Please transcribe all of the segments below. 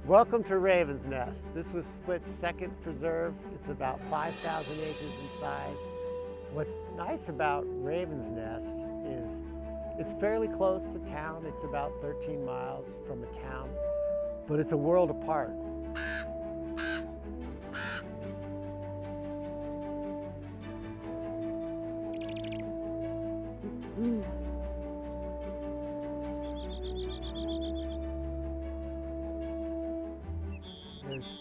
Welcome to Raven's Nest. This was Split's second preserve. It's about 5,000 acres in size. What's nice about Raven's Nest is it's fairly close to town. It's about 13 miles from a town, but it's a world apart. There's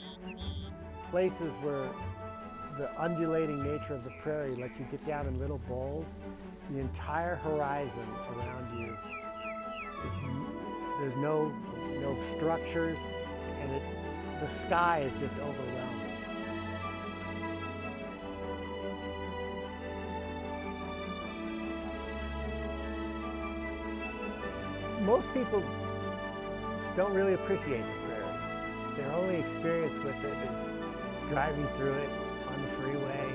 places where the undulating nature of the prairie lets you get down in little bowls. The entire horizon around you there's no structures, and the sky is just overwhelming. Most people don't really appreciate the prairie. Their only experience with it is driving through it on the freeway,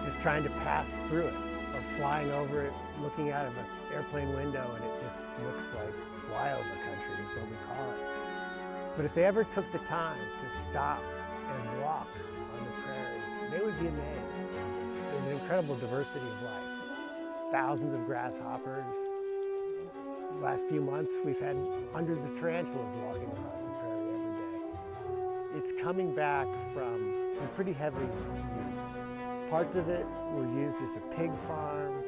just trying to pass through it, or flying over it, looking out of an airplane window, and it just looks like flyover country is what we call it. But if they ever took the time to stop and walk on the prairie, they would be amazed. There's an incredible diversity of life. Thousands of grasshoppers. The last few months, we've had hundreds of tarantulas walking across the prairie every day. It's coming back from some pretty heavy use. Parts of it were used as a pig farm,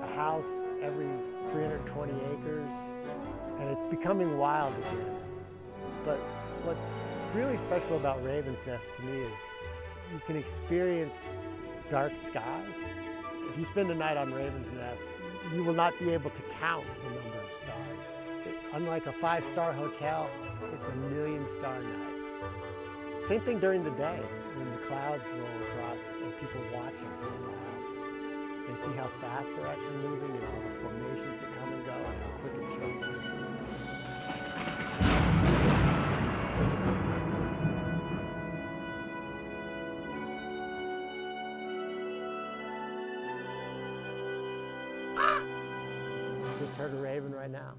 a house every 320 acres, and it's becoming wild again. But what's really special about Raven's Nest to me is you can experience dark skies. If you spend a night on Raven's Nest, you will not be able to count the number of stars. Unlike a 5-star hotel, it's a 1,000,000-star night. Same thing during the day when the clouds roll across and people watch them for a while. They see how fast they're actually moving and all the formations that come and go and how quick it changes. Just heard a raven right now.